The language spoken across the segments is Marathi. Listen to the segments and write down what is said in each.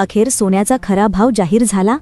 अखेर सोन्याचा खरा भाव जाहीर झाला।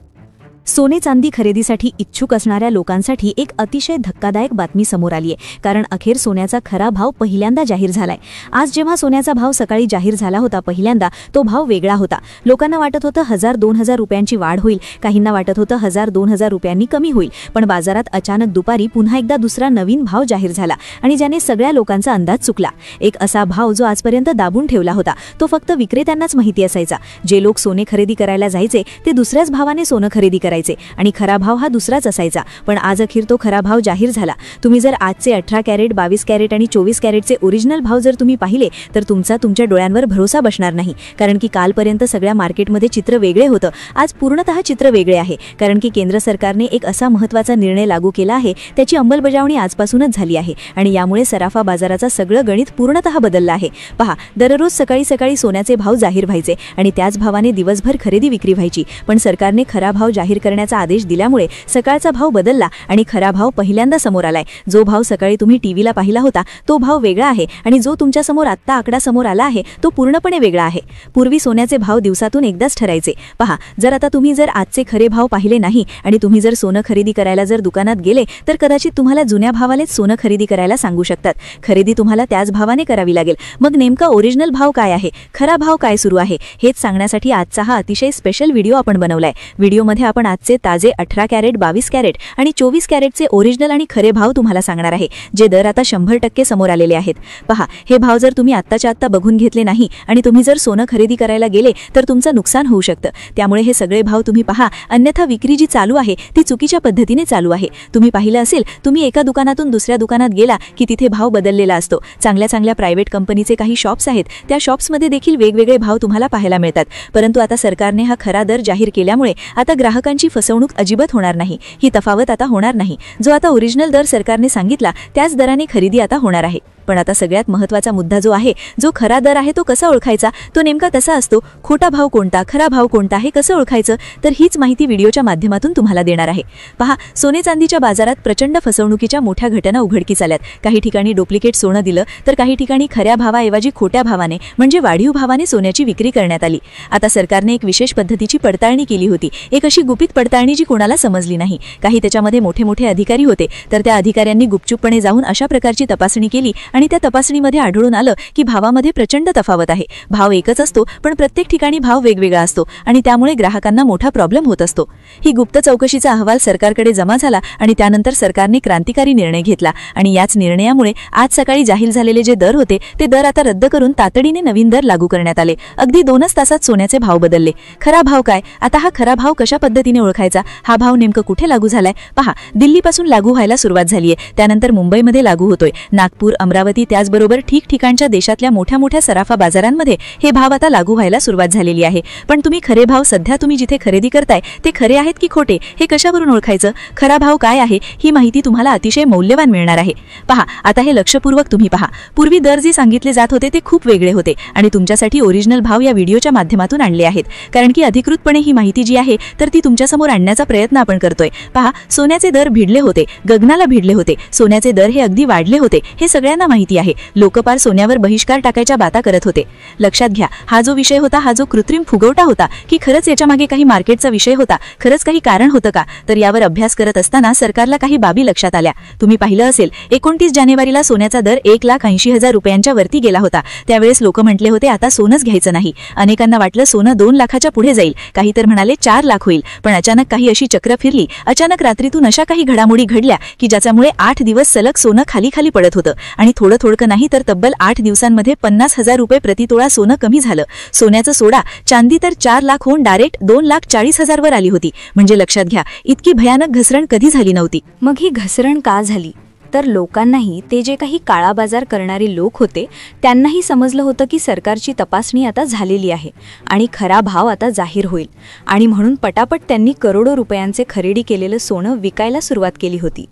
सोने चांदी खरेदीसाठी इच्छुक असणाऱ्या लोकांसाठी एक अतिशय धक्कादायक बातमी समोर आली आहे, कारण अखेर सोन्याचा खरा भाव पहिल्यांदा जाहीर झालाय। आज जेव्हा सोन्याचा भाव सकाळी जाहीर झाला होता, पहिल्यांदा तो भाव वेगळा होता। लोकांना वाटत होतं 1000-2000 रुपयांची वाढ होईल, काहींना वाटत होतं 1000-2000 रुपयांनी कमी होईल, पण बाजारात अचानक दुपारी पुन्हा एकदा दुसरा नवीन भाव जाहीर झाला आणि ज्याने सगळ्या लोकांचा अंदाज चुकला। एक असा भाव जो आजपर्यंत दाबून ठेवला होता, तो फक्त विक्रेत्यांनाच माहिती असायचा। जे लोक सोने खरेदी करायला जायचे ते दुसऱ्याच भावाने सोनं खरेदी करायचे आणि खरा भाव हा दुसराच असायचा। पण आज अखेर तो खरा भाव जाहीर झाला। तुम्ही जर आजचे 18 कॅरेट, 22 कॅरेट आणि 24 कॅरेटचे ओरिजिनल भाव जर तुम्ही पाहिले तर तुमच्या डोळ्यांवर भरोसा बसणार नाही, कारण की कालपर्यंत सगळ्या मार्केटमध्ये चित्र वेगळे होतं। आज पूर्णतः चित्र वेगळे आहे, कारण की केंद्र सरकारने एक असा महत्त्वाचा निर्णय लागू केला आहे, त्याची अंमलबजावणी आजपासूनच झाली आहे आणि यामुळे सराफा बाजाराचा सगळं गणित पूर्णतः बदललं आहे। पहा, दररोज सकाळी सकाळी सोन्याचे भाव जाहीर व्हायचे आणि त्याच भावाने दिवसभर खरेदी विक्री व्हायची, पण सरकारने खरा भाव जाहीर करण्याचा आदेश दिल्यामुळे सकाळचा भाव बदलला आणि खरा भाव पहिल्यांदा समोर आलाय। जो भाव सकाळी तुम्ही टीव्हीला पाहिला होता तो भाव वेगळा आहे आणि जो तुमच्या समोर आत्ता आकडा समोर आला आहे तो पूर्णपणे वेगळा आहे। पूर्वी सोन्याचे भाव दिवसातून एकदाच ठरायचे। पहा, जर आता तुम्ही जर आजचे खरे भाव पाहिले नाही आणि तुम्ही जर सोनं खरेदी करायला जर दुकानात गेले तर कदाचित तुम्हाला जुन्या भावालेच सोनं खरेदी करायला सांगू शकतात। खरेदी तुम्हाला त्याच भावाने करावी लागेल। मग नेमका ओरिजिनल भाव काय आहे, खरा भाव काय सुरू आहे, हेच सांगण्यासाठी आजचा हा अतिशय स्पेशल व्हिडिओ आपण बनवलाय। व्हिडिओमध्ये आपण आजचे ताजे 18 कॅरेट, 22 कॅरेट आणि 24 कॅरेटचे ओरिजिनल आणि खरे भाव तुम्हाला सांगणार आहे, जे दर आता 100% समोर आलेले आहेत। पहा, हे भाव जर तुम्ही आत्ताच्या आत्ता बघून घेतले नाही आणि तुम्ही जर सोनं खरेदी करायला गेले तर तुमचं नुकसान होऊ शकतं। त्यामुळे हे सगळे भाव तुम्ही पहा, अन्यथा विक्री जी चालू आहे ती चुकीच्या पद्धतीने चालू आहे। तुम्ही पाहिलं असेल, तुम्ही एका दुकानातून दुसऱ्या दुकानात गेला की तिथे भाव बदललेला असतो। चांगल्या प्रायव्हेट कंपनीचे काही शॉप्स आहेत, त्या शॉप्समध्ये देखील वेगवेगळे भाव तुम्हाला पाहायला मिळतात। परंतु आता सरकारने हा खरा दर जाहीर केल्यामुळे आता ग्राहकांची फसवणूक अजिबात होणार नाही। ही तफावत आता होणार नाही। जो आता ओरिजिनल दर सरकारने सांगितला त्याच दराने खरेदी आता होणार आहे। पण आता सगळ्यात महत्त्वाचा मुद्दा जो आहे, जो खरा दर आहे तो कसा ओळखायचा, तो नेमका कसा असतो, खोटा भाव कोणता, खरा भाव कोणता हे कसं ओळखायचं, तर हीच माहिती व्हिडिओच्या माध्यमातून तुम्हाला देणार आहे। पहा, सोने चांदीच्या बाजारात प्रचंड फसवणुकीच्या मोठ्या घटना उघडकीस आल्यात। काही ठिकाणी डुप्लिकेट सोनं दिलं तर काही ठिकाणी खऱ्या भावाऐवजी खोट्या भावाने म्हणजे वाढीव भावाने सोन्याची विक्री करण्यात आली। आता सरकारने एक विशेष पद्धतीची पडताळणी केली होती, एक अशी गुपित पडताळणी जी कोणाला समजली नाही। काही त्याच्यामध्ये मोठे अधिकारी होते, तर त्या अधिकाऱ्यांनी गुपचूपपणे जाऊन अशा प्रकारची तपासणी केली आणि त्या तपासणीमध्ये आढळून आलं की भावामध्ये प्रचंड तफावत आहे। भाव एकच असतो पण प्रत्येक ठिकाणी भाव वेगवेगळा असतो आणि त्यामुळे ग्राहकांना मोठा प्रॉब्लेम होत असतो। ही गुप्त चौकशीचा अहवाल सरकारकडे जमा झाला आणि त्यानंतर सरकारने क्रांतिकारी निर्णय घेतला आणि याच निर्णयामुळे आज सकाळी जाहीर झालेले जे दर होते ते दर आता रद्द करून तातडीने नवीन दर लागू करण्यात आले। अगदी 2च तासात सोन्याचे भाव बदलले। खरा भाव काय, आता हा खरा भाव कशा पद्धतीने ओळखायचा, हा भाव नेमकं कुठे लागू झालाय? पहा, दिल्लीपासून लागू व्हायला सुरुवात झालीये, त्यानंतर मुंबईमध्ये लागू होतोय, नागपूर, अमरावती त्याचबरोबर ठिकठिकाणच्या देशातल्या मोठ्या सराफा बाजारांमध्ये हे भाव आता लागू व्हायला सुरुवात झालेली आहे। पण तुम्ही खरे भाव सध्या तुम्ही जिथे खरेदी करताय ते खरे आहेत की खोटे हे कशावरून ओळखायचं, खरा भाव काय आहे ही माहिती तुम्हाला अतिशय मौल्यवान मिळणार आहे। पहा, आता हे लक्षपूर्वक तुम्ही पहा। पूर्वी दर जे सांगितले जात होते ते खूप वेगळे होते आणि तुमच्यासाठी ओरिजिनल भाव या व्हिडिओच्या माध्यमातून आणले आहेत, कारण की अधिकृतपणे ही माहिती जी आहे तर ती तुमच्यासमोर आणण्याचा प्रयत्न आपण करतोय। पहा, सोन्याचे दर भिडले होते, गगनाला भिडले होते, सोन्याचे दर हे अगदी वाढले होते, हे सगळ्यांना माहिती आहे। लोक पार सोन्यावर बहिष्कार टाकायच्या बाता करत होते। लक्षात घ्या, हा जो विषय होता हा जो कृत्रिम फुगवटा होता की खरंच याच्या मागे काही मार्केटचा विषय होता, खरंच काही कारण होतं का, तर यावर अभ्यास करत असताना सरकारला काही बाबी लक्षात आल्या। तुम्ही पाहिलं असेल, 29 जानेवारीला सोन्याचा दर 1,80,000 रुपयांच्या वरती गेला होता। त्यावेळेस लोक म्हटले होते आता सोनंच घ्यायचं नाही। अनेकांना वाटलं सोनं 2 लाखाच्या पुढे जाईल, काही तर म्हणाले 4 लाख होईल, पण अचानक काही अशी चक्र फिरली, अचानक रात्रीतून अशा काही घडामोडी घडल्या की ज्याच्यामुळे 8 दिवस सलग सोनं खाली पडत होतं आणि थोडं नाही तर तब्बल 8 दिवसांमध्ये 50,000 रुपये प्रतितोळा सोनं कमी झालं। सोन्याचं सोडा, चांदी तर 4 लाख होऊन डायरेक्ट 2,40,000 वर आली होती। म्हणजे लक्षात घ्या, इतकी भयानक घसरण कधी झाली नव्हती। मग ही घसरण का झाली, तर लोकांनाही, ते जे काही काळा बाजार करणारे लोक होते त्यांनाही समजलं होतं की सरकारची तपासणी आता झालेली आहे आणि खरा भाव आता जाहीर होईल आणि म्हणून पटापट त्यांनी करोडो रुपयांचे खरेदी केलेलं सोनं विकायला सुरुवात केली होती।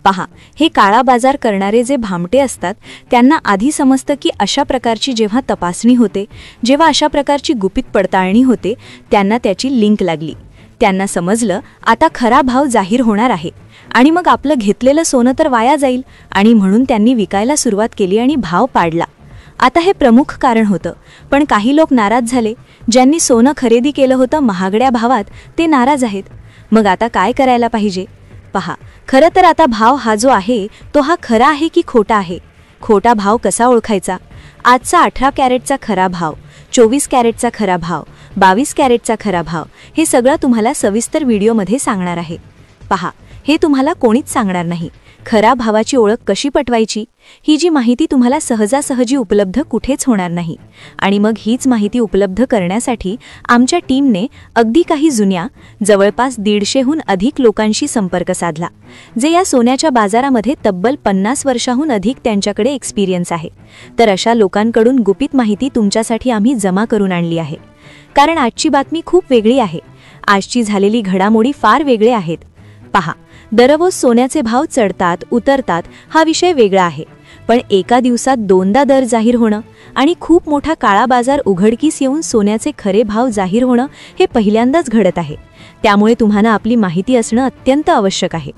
पहा, हे काळा बाजार करणारे जे भामटे असतात त्यांना आधी समजतं की अशा प्रकारची जेव्हा तपासणी होते, जेव्हा अशा प्रकारची गुपित पडताळणी होते, त्यांना त्याची लिंक लागली। त्यांना समजलं आता खरा भाव जाहीर होणार आहे आणि मग आपलं घेतलेलं सोनं तर वाया जाईल आणि म्हणून त्यांनी विकायला सुरुवात केली आणि भाव पाडला। आता हे प्रमुख कारण होतं, पण काही लोक नाराज झाले. ज्यांनी सोनं खरेदी केलं होतं महागड्या भावात ते नाराज आहेत. मग आता काय करायला पाहिजे? पहा, खरं तर आता भाव हा जो आहे तो हा खरा आहे की खोटा आहे? खोटा भाव कसा ओळखायचा? आजचा 18 कॅरेटचा खरा भाव, 24 कॅरेटचा खरा भाव, 22 कॅरेटचा खरा भाव हे सगळं तुम्हाला सविस्तर व्हिडिओमध्ये सांगणार आहे. पहा, हे तुम्हाला कोणीच सांगणार नाही. खरा भावाची ओळख कशी पटवायची ही जी माहिती तुम्हाला सहजासहजी उपलब्ध कुठेच होणार नाही. आणि मग हीच माहिती उपलब्ध करण्यासाठी आमच्या टीमने अगदी काही जुन्या, जवळपास 150हून अधिक लोकांशी संपर्क साधला, जे या सोन्याच्या बाजारामध्ये तब्बल 50 वर्षाहून अधिक त्यांच्याकडे एक्सपिरियन्स आहे. तर अशा लोकांकडून गुपित माहिती तुमच्यासाठी आम्ही जमा करून आणली आहे. कारण आजची बातमी खूप वेगळी आहे. आजची झालेली घडामोडी फार वेगळे आहेत. पहा, दररोज सोन्याचे भाव चढतात उतरतात हा विषय वेगळा आहे, पण एका दिवसात 2दा दर जाहीर होणं आणि खूप मोठा काळा बाजार उघडकीस येऊन सोन्याचे खरे भाव जाहीर होणं हे पहिल्यांदाच घडत आहे. त्यामुळे तुम्हाला आपली माहिती असणं अत्यंत आवश्यक आहे.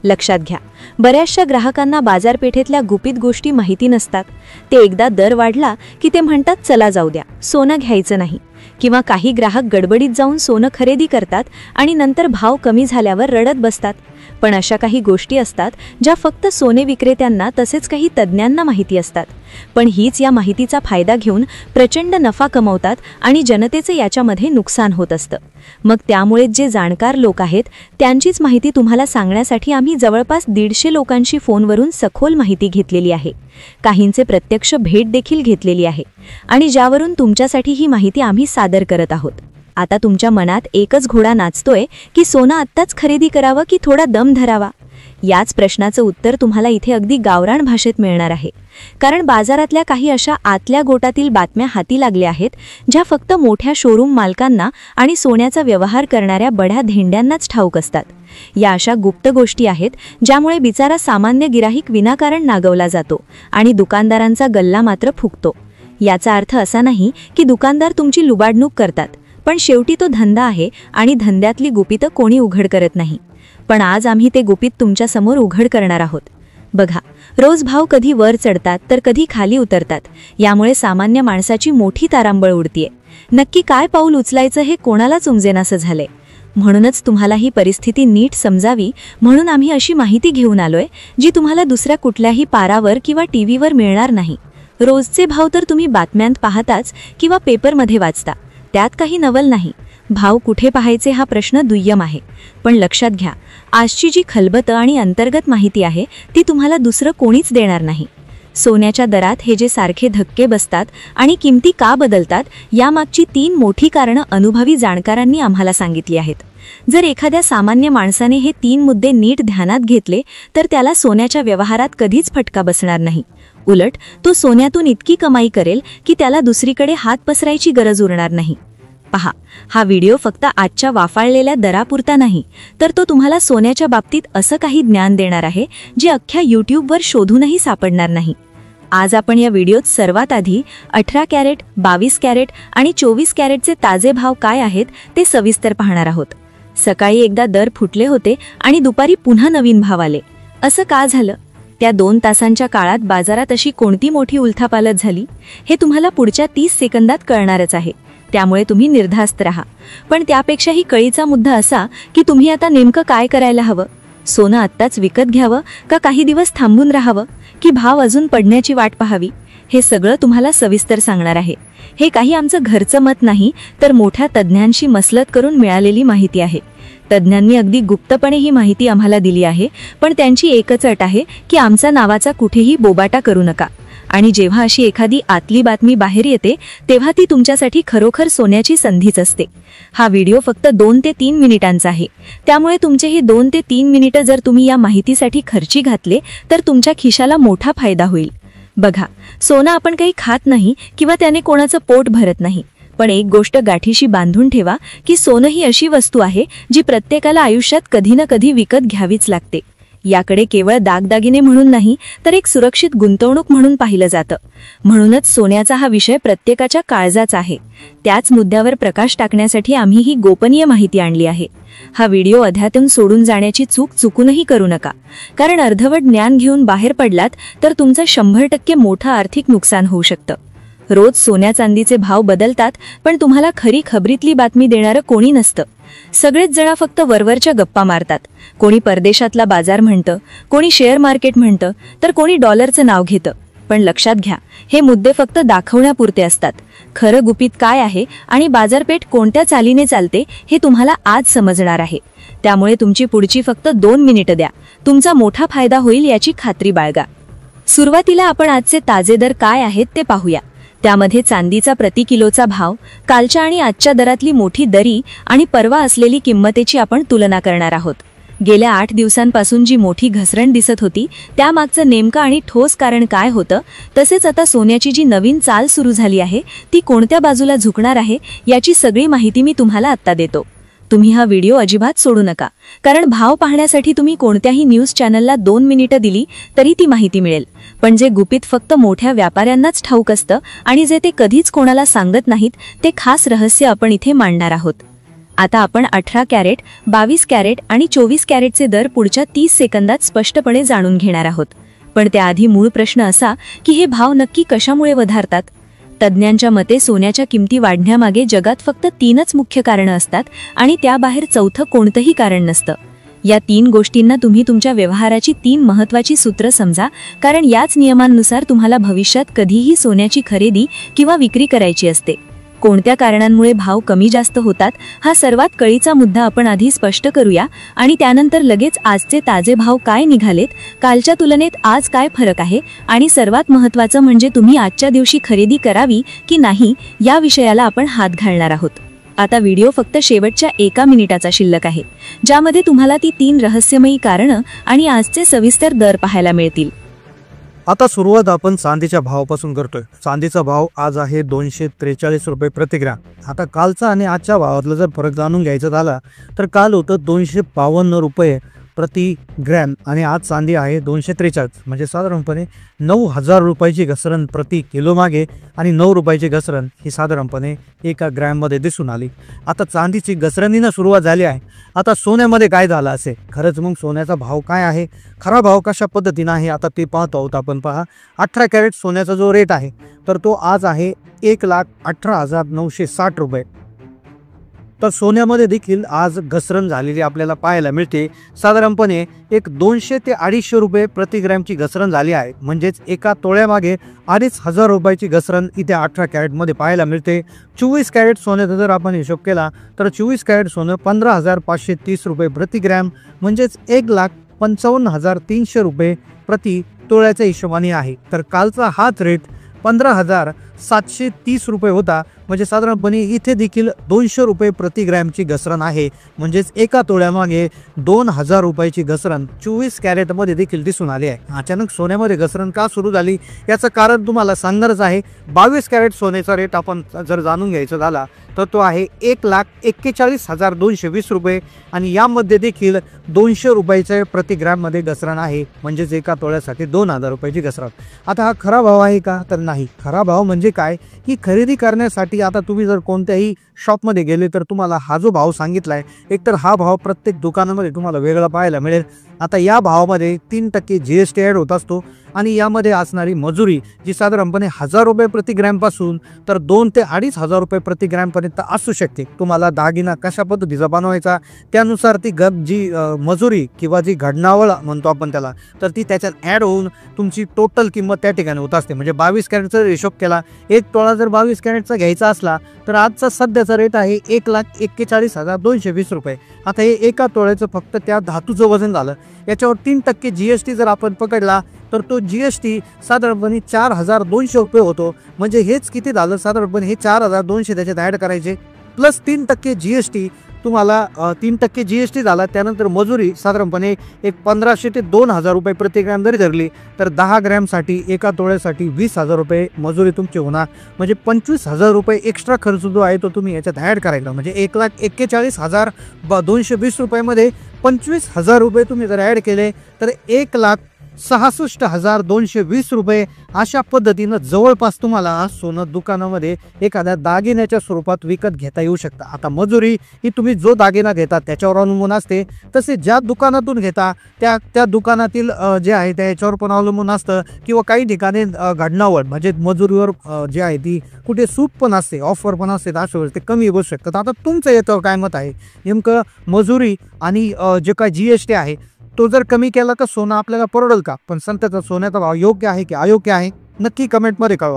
लक्षात घ्या, बऱ्याचशा ग्राहकांना बाजारपेठेतल्या गुपित गोष्टी माहिती नसतात. ते एकदा दर वाढला की ते म्हणतात चला जाऊ द्या, सोनं घ्यायचं नाही. किंवा काही ग्राहक गडबडीत जाऊन सोनं खरेदी करतात आणि नंतर भाव कमी झाल्यावर रडत बसतात. पण अशा काही गोष्टी असतात ज्या फक्त सोने विक्रेत्यांना तसेच काही तज्ज्ञांना माहिती असतात. पण हीच या माहितीचा फायदा घेऊन प्रचंड नफा कमवतात आणि जनतेचे याच्यामध्ये नुकसान होत असतं. मग त्यामुळे जे जाणकार लोक आहेत त्यांचीच माहिती तुम्हाला सांगण्यासाठी आम्ही जवळपास 150 लोकांशी फोनवरून सखोल माहिती घेतलेली आहे. काहींचे प्रत्यक्ष भेट देखील घेतलेली आहे आणि ज्यावरून तुमच्यासाठी ही माहिती आम्ही सादर करत आहोत. आता तुमच्या मनात एकच घोडा नाचतोय की सोनं आत्ताच खरेदी करावं की थोडा दम धरावा? याच प्रश्नाचं उत्तर तुम्हाला इथे अगदी गावरान भाषेत मिळणार आहे. कारण बाजारातल्या काही अशा आतल्या गोटातील बातम्या हाती लागल्या आहेत ज्या फक्त मोठ्या शोरूम मालकांना आणि सोन्याचा व्यवहार करणाऱ्या बड्या धेंड्यांनाच ठाऊक असतात. या अशा गुप्त गोष्टी आहेत ज्यामुळे बिचारा सामान्य गिराहिक विनाकारण नागवला जातो आणि दुकानदारांचा गल्ला मात्र फुगतो. याचा अर्थ असा नाही की दुकानदार तुमची लुबाडणूक करतात, पण शेवटी तो धंदा आहे आणि धंद्यातली गुपितं कोणी उघड करत नाही. पण आज आम्ही ते गुपित तुमच्या समोर उघड करणार आहोत. बघा, रोज भाव कधी वर चढतात तर कधी खाली उतरतात. यामुळे सामान्य माणसाची मोठी तारांबळ उडतीये. नक्की काय पाऊल उचलायचं हे कोणालाच उमजेनासं झालंय. म्हणूनच तुम्हाला ही परिस्थिती नीट समजावी म्हणून आम्ही अशी माहिती घेऊन आलोय जी तुम्हाला दुसऱ्या कुठल्याही पारावर किंवा टीव्हीवर मिळणार नाही. रोजचे भाव तर तुम्ही बातम्यांत पाहताच किंवा पेपरमध्ये वाचता, त्यात काही नवल नाही. भाव कुठे पाहायचे हा प्रश्न दुय्यम आहे. पण लक्षात घ्या, आजची जी खलबतं आणि अंतर्गत माहिती आहे ती तुम्हाला दुसरं कोणीच देणार नाही. सोन्याच्या दरात हे जे सारखे धक्के बसतात आणि किमती का बदलतात यामागची 3 मोठी कारणं अनुभवी जाणकारांनी आम्हाला सांगितली आहेत. जर एखाद्या सामान्य माणसाने हे 3 मुद्दे नीट ध्यानात घेतले तर त्याला सोन्याच्या व्यवहारात कधीच फटका बसणार नाही. उलट तो सोन्यातून इतकी कमाई करेल की त्याला दुसरीकडे हात पसरायची गरज उरणार नाही. पहा, हा व्हिडिओ फक्त आजच्या वाफाळलेल्या दरापुरता नाही, तर तो तुम्हाला सोन्याच्या बाबतीत असं काही ज्ञान देणार आहे जे अख्ख्या यूट्यूबवर शोधूनही सापडणार नाही. आज आपण या व्हिडिओत सर्वात आधी 18 कॅरेट, 22 कॅरेट आणि 24 कॅरेटचे ताजे भाव काय आहेत ते सविस्तर पाहणार आहोत. सकाळी एकदा दर फुटले होते आणि दुपारी पुन्हा नवीन भाव आले. असं का झालं? त्या 2 तासांच्या काळात बाजारात अशी कोणती मोठी उलथापालथ झाली हे तुम्हाला पुढच्या 30 सेकंदात कळणारच आहे. त्यामुळे तुम्ही निर्धास्त राहा. पण त्यापेक्षाही कळीचा मुद्दा असा की तुम्ही आता नेमकं काय करायला हवं. सोनं आत्ताच विकत घ्यावं का काही दिवस थांबून राहावं की भाव अजून पडण्याची वाट पाहावी, हे सगळं तुम्हाला सविस्तर सांगणार आहे. हे काही आमचं घरचं मत नाही, तर मोठ्या तज्ज्ञांशी मसलत करून मिळालेली माहिती आहे. तज्ज्ञांनी अगदी गुप्तपणे ही माहिती आम्हाला दिली आहे, पण त्यांची एकच अट आहे की आमचा नावाचा कुठेही बोबाटा करू नका. आणि जेव्हा अशी एखादी आतली बातमी बाहेर येते तेव्हा ती तुमच्यासाठी खरोखर सोन्याची संधीच असते. हा व्हिडिओ फक्त 2 ते 3 मिनिटांचा आहे, त्यामुळे तुमचे हे 2 ते 3 मिनिटं जर तुम्ही या माहितीसाठी खर्ची घातले तर तुमच्या खिशाला मोठा फायदा होईल. बघा, सोनं आपण काही खात नाही किंवा त्याने कोणाचं पोट भरत नाही, पण एक गोष्ट गाठीशी बांधून ठेवा की सोनं ही अशी वस्तू आहे जी प्रत्येकाला आयुष्यात कधी ना कधी विकत घ्यावीच लागते. याकडे केवळ दागदागिने म्हणून नाही, तर एक सुरक्षित गुंतवणूक म्हणून पाहिलं जातं. म्हणूनच सोन्याचा हा विषय प्रत्येकाच्या काळजाचा आहे. त्याच मुद्द्यावर प्रकाश टाकण्यासाठी आम्ही ही गोपनीय माहिती आणली आहे. हा व्हिडिओ अध्यात्म सोडून जाण्याची चूक चुकूनही करू नका, कारण अर्धवट ज्ञान घेऊन बाहेर पडलात तर तुमचं 100% मोठं आर्थिक नुकसान होऊ शकतं. रोज सोन्या चांदीचे भाव बदलतात, पण तुम्हाला खरी खबरीतली बातमी देणारं कोणी नसतं. सगळेच जण फक्त वरवरच्या गप्पा मारतात. कोणी परदेशातला बाजार म्हणतं, कोणी शेअर मार्केट म्हणतं, तर कोणी डॉलरचं नाव घेतं. पण लक्षात घ्या, हे मुद्दे फक्त दाखवण्यापुरते असतात. खरं गुपित काय आहे आणि बाजारपेठ कोणत्या चालीने चालते हे तुम्हाला आज समजणार आहे. त्यामुळे तुमची पुढची फक्त 2 मिनिटं द्या. तुमचा मोठा फायदा होईल याची खात्री बाळगा. सुरुवातीला आपण आजचे ताजे दर काय आहेत ते पाहूया. त्यामध्ये चांदीचा प्रति किलोचा भाव, कालच्या आणि आजच्या दरातली मोठी दरी आणि परवा असलेली किंमतेची आपण तुलना करणार आहोत. गेल्या 8 दिवसांपासून जी मोठी घसरण दिसत होती त्यामागचं नेमकं आणि ठोस कारण काय होतं, तसेच आता सोन्याची जी नवीन चाल सुरू झाली आहे ती कोणत्या बाजूला झुकणार आहे याची सगळी माहिती मी तुम्हाला आत्ता देतो. तुम्ही हा व्हिडिओ अजिबात सोडू नका, कारण भाव पाहण्यासाठी तुम्ही कोणत्याही न्यूज चॅनलला 2 मिनिटं दिली तरी ती माहिती मिळेल. पण जे गुपित फक्त मोठ्या व्यापाऱ्यांनाच ठाऊक असतं आणि जे ते कधीच कोणाला सांगत नाहीत ते खास रहस्य आपण इथे मांडणार आहोत. आता आपण 18 कॅरेट, 22 कॅरेट आणि 24 कॅरेटचे दर पुढच्या 30 सेकंदात स्पष्टपणे जाणून घेणार आहोत. पण त्याआधी मूळ प्रश्न असा की हे भाव नक्की कशामुळे वधारतात. तज्ज्ञांच्या मते सोन्याच्या किमती वाढण्यामागे जगात फक्त 3च मुख्य कारणं असतात आणि त्याबाहेर चौथं कोणतंही कारण नसतं. या 3 गोष्टींना तुम्ही तुमच्या व्यवहाराची 3 महत्त्वाची सूत्र समजा, कारण याच नियमांनुसार तुम्हाला भविष्यात कधीही सोन्याची खरेदी किंवा विक्री करायची असते. कोणत्या कारणांमुळे भाव कमी जास्त होतात हा सर्वात कळीचा मुद्दा आपण आधी स्पष्ट करूया आणि त्यानंतर लगेच आजचे ताजे भाव काय निघालेत, कालच्या तुलनेत आज काय फरक आहे आणि सर्वात महत्त्वाचं म्हणजे तुम्ही आजच्या दिवशी खरेदी करावी की नाही या विषयाला आपण हात घालणार आहोत. आता व्हिडिओ फक्त शेवटच्या 1 मिनिटाचा शिल्लक आहे, ज्यामध्ये तुम्हाला ती 3 रहस्यमयी कारणं आणि आजचे सविस्तर दर पाहायला मिळतील. आता सुरुवात आपण चांदीच्या भावापासून करतोय. चांदीचा भाव आज आहे 243 रुपये प्रति ग्रॅम. आता कालचा आणि आजच्या भावातला जर फरक जाणून घ्यायचा झाला तर काल होतं 252 रुपये प्रति ग्रॅम आणि आज चांदी आहे 243, म्हणजे साधारणपणे 9,000 रुपयाची घसरण प्रति किलो मागे आणि 9 रुपयाची घसरण ही साधारणपणे 1 ग्रॅममध्ये दिसून आली. आता चांदीची घसरणीनं सुरुवात झाली आहे. आता सोन्यामध्ये काय झालं असेल, खरंच मग सोन्याचा भाव काय आहे, खरा भाव कशा पद्धतीनं आहे आता ते पाहतो आहोत आपण. पहा, 18 कॅरेट सोन्याचा जो रेट आहे तर तो आज आहे 1,18,960 रुपये. तर सोन्यामध्ये देखील आज घसरण झालेली आपल्याला पाहायला मिळते. साधारणपणे 200 ते 250 रुपये प्रति ग्रॅमची घसरण झाली आहे, म्हणजेच 1 तोळ्यामागे 2,500 रुपयाची घसरण इथे 18 कॅरेटमध्ये पाहायला मिळते. 24 कॅरेट सोन्याचा जर आपण हिशोब केला तर 24 कॅरेट सोनं 15,530 रुपये प्रति ग्रॅम, म्हणजेच 1,55,300 रुपये प्रति तोळ्याच्या हिशोबाने आहे. तर कालचा हाच रेट 15,730 रुपये होता, म्हणजे साधारणपणे इथे देखील 200 रुपये प्रति ग्रॅमची घसरण आहे, म्हणजेच 1 तोळ्यामागे 2,000 रुपयाची घसरण 24 कॅरेटमध्ये देखील दिसून आली आहे. अचानक सोन्यामध्ये घसरण का सुरू झाली याचं कारण तुम्हाला सांगणारच आहे. 22 कॅरेट सोन्याचा रेट आपण जर जाणून घ्यायचा झाला तर तो आहे 1,41,220 रुपये आणि यामध्ये देखील 200 रुपयाचे प्रति ग्रॅममध्ये घसरण आहे, म्हणजेच 1 तोळ्यासाठी 2,000 रुपयाची घसरण. आता हा खरा भाव आहे का, तर नाही. खरा भाव म्हणजे काय, ही खरेदी करण्यासाठी आता तुम्ही जर कोणत्याही शॉपमध्ये गेले तर तुम्हाला हा जो भाव सांगितला आहे, एकतर हा भाव प्रत्येक दुकानामध्ये तुम्हाला वेगळा पाहायला मिळेल. आता या भावामध्ये 3% GST ॲड होत असतो आणि यामध्ये असणारी मजुरी जी साधारणपणे 1,000 रुपये प्रति ग्रॅमपासून तर 2,000 ते 2,500 रुपये प्रति ग्रॅमपर्यंत असू शकते. तुम्हाला दागिना कशा पद्धतीचा बनवायचा त्यानुसार ती जी मजुरी किंवा जी घडणावळ म्हणतो आपण त्याला, तर ती त्याच्यात ॲड होऊन तुमची टोटल किंमत त्या ठिकाणी होत असते. म्हणजे 22 कॅरेटचा हिशोब केला, 1 तोळा जर 22 कॅरेटचा घ्यायचा असला तर आजचा सध्याचा रेट आहे 1,41,220 रुपये. आता हे 1 तोळ्याचं फक्त त्या धातूचं वजन झालं. याच्यावर 3% GST जर आपण पकडला तर तो GST साधारणपणे 4,200 रुपये होतो. म्हणजे हेच किती झालं, साधारणपणे हे 4,200 त्याच्यात ॲड करायचे प्लस 3% GST. तुम्हाला 3% GST झाला. त्यानंतर मजुरी साधारणपणे 1,500 ते 2,000 रुपये प्रति ग्रॅम जरी धरली तर 10 ग्रॅमसाठी 1 तोळ्यासाठी 20,000 रुपये मजुरी तुमची होणार. म्हणजे 25,000 रुपये एक्स्ट्रा खर्च जो आहे तो तुम्ही याच्यात ॲड करायला. म्हणजे 1,41,220 रुपयामध्ये 25,000 रुपये तुम्ही जर ॲड केले तर 1,00,000 66,220 रुपये अशा पद्धतीनं जवळपास तुम्हाला सोनं दुकानामध्ये एखाद्या दागिन्याच्या स्वरूपात विकत घेता येऊ शकतं. आता मजुरी ही तुम्ही जो दागिना घेता त्याच्यावर अवलंबून असते, तसे ज्या दुकानातून घेता त्या दुकानातील जे आहे त्या याच्यावर पण अवलंबून असतं, किंवा काही ठिकाणी घडणावळ म्हणजे मजुरीवर जे आहे ती कुठे सूट पण असते, ऑफर पण असते, अशा वेळेस ते कमी बसू शकतात. आता तुमचं याच्यावर काय मत आहे? नेमकं मजुरी आणि जे काय GST आहे तो जर कमी केला तर सोनं आपल्याला परवडेल का? पण सध्याचा सोन्याचा भाव योग्य आहे की अयोग्य आहे? नक्की कमेंटमध्ये कळवा.